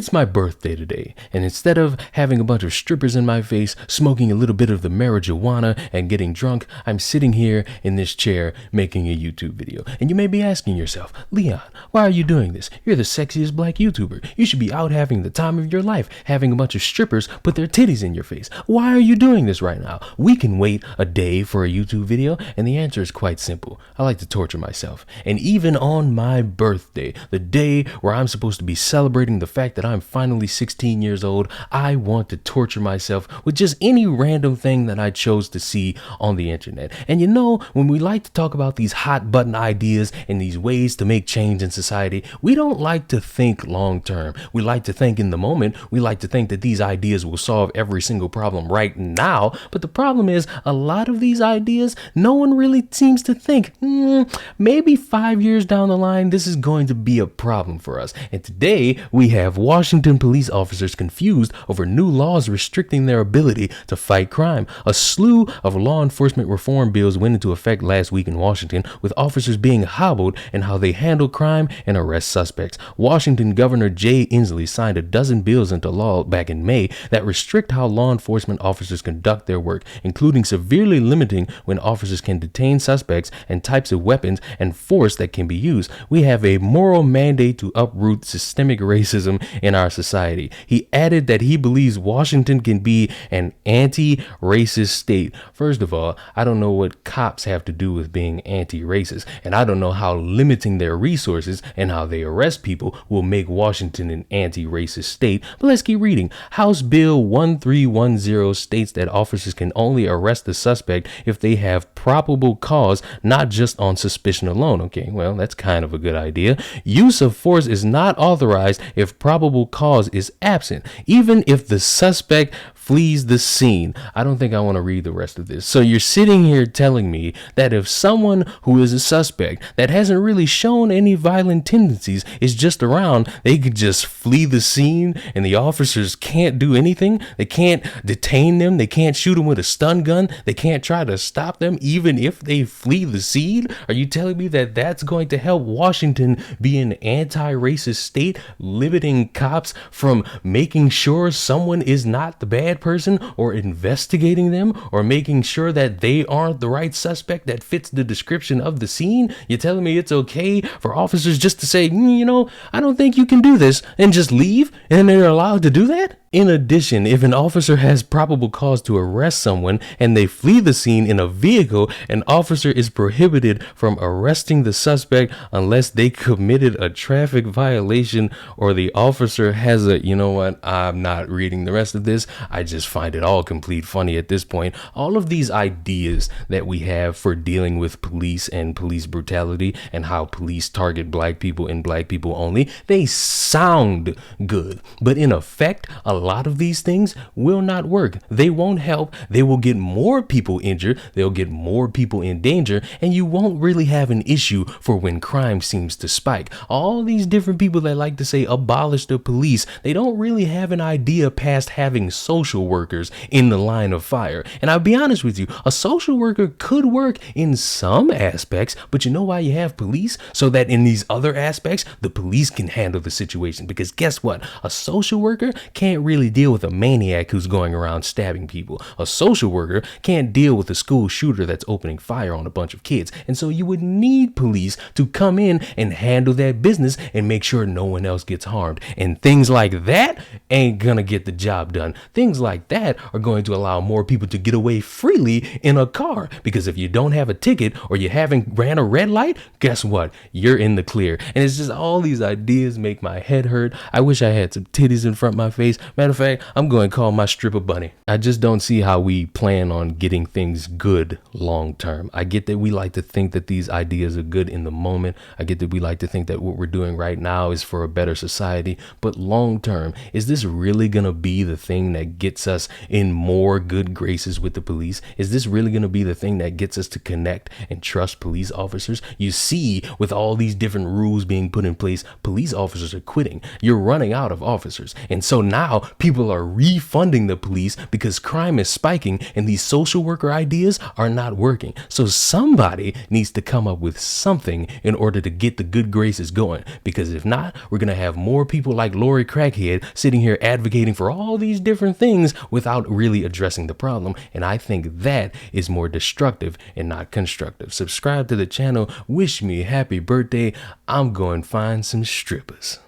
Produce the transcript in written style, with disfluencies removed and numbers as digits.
It's my birthday today, and instead of having a bunch of strippers in my face, smoking a little bit of the marijuana and getting drunk, I'm sitting here in this chair making a YouTube video. And you may be asking yourself, Leon, why are you doing this? You're the sexiest black YouTuber. You should be out having the time of your life, having a bunch of strippers put their titties in your face. Why are you doing this right now? We can wait a day for a YouTube video, and the answer is quite simple. I like to torture myself. And even on my birthday, the day where I'm supposed to be celebrating the fact that I'm finally 16 years old, I want to torture myself with just any random thing that I chose to see on the internet. And you know, when we like to talk about these hot button ideas and these ways to make change in society, we don't like to think long term. We like to think in the moment. We like to think that these ideas will solve every single problem right now. But the problem is, a lot of these ideas, no one really seems to think, maybe 5 years down the line, this is going to be a problem for us. And today we have Washington police officers confused over new laws restricting their ability to fight crime. A slew of law enforcement reform bills went into effect last week in Washington, with officers being hobbled in how they handle crime and arrest suspects. Washington Governor Jay Inslee signed a dozen bills into law back in May that restrict how law enforcement officers conduct their work, including severely limiting when officers can detain suspects and types of weapons and force that can be used. We have a moral mandate to uproot systemic racism in our society. He added that he believes Washington can be an anti-racist state. First of all, I don't know what cops have to do with being anti-racist, and I don't know how limiting their resources and how they arrest people will make Washington an anti-racist state. But let's keep reading. House Bill 1310 states that officers can only arrest the suspect if they have probable cause, not just on suspicion alone. Okay, well, that's kind of a good idea. Use of force is not authorized if probable cause is absent, even if the suspect flees the scene. I don't think I want to read the rest of this. So you're sitting here telling me that if someone who is a suspect that hasn't really shown any violent tendencies is just around, they could just flee the scene and the officers can't do anything? They can't detain them. They can't shoot them with a stun gun. They can't try to stop them even if they flee the scene? Are you telling me that that's going to help Washington be an anti-racist state, limiting cops from making sure someone is not the bad person, or investigating them, or making sure that they aren't the right suspect that fits the description of the scene? You're telling me it's okay for officers just to say, I don't think you can do this, and just leave, and they're allowed to do that? In addition, if an officer has probable cause to arrest someone and they flee the scene in a vehicle, an officer is prohibited from arresting the suspect unless they committed a traffic violation or the officer has I'm not reading the rest of this. I just find it all complete funny at this point. All of these ideas that we have for dealing with police and police brutality and how police target black people and black people only, they sound good, but in effect, a lot of these things will not work. They won't help. They will get more people injured. They'll get more people in danger, and you won't really have an issue for when crime seems to spike. All these different people that like to say abolish the police, they don't really have an idea past having social workers in the line of fire. And I'll be honest with you, a social worker could work in some aspects, but you know why you have police? So that in these other aspects, the police can handle the situation. Because guess what? A social worker can't really deal with a maniac who's going around stabbing people. A social worker can't deal with a school shooter that's opening fire on a bunch of kids. And so you would need police to come in and handle that business and make sure no one else gets harmed. And things like that ain't gonna get the job done. Things like that are going to allow more people to get away freely in a car. Because if you don't have a ticket or you haven't ran a red light, guess what? You're in the clear. And it's just all these ideas make my head hurt. I wish I had some titties in front of my face. Matter of fact, I'm going to call my stripper bunny. I just don't see how we plan on getting things good long term. I get that we like to think that these ideas are good in the moment. I get that we like to think that what we're doing right now is for a better society. But long term, is this really going to be the thing that gets us in more good graces with the police? Is this really going to be the thing that gets us to connect and trust police officers? You see, with all these different rules being put in place, police officers are quitting. You're running out of officers. And so now people are refunding the police because crime is spiking and these social worker ideas are not working. So somebody needs to come up with something in order to get the good graces going, because if not, we're going to have more people like Lori Crackhead sitting here advocating for all these different things without really addressing the problem. And I think that is more destructive and not constructive. Subscribe to the channel. Wish me happy birthday. I'm going to find some strippers.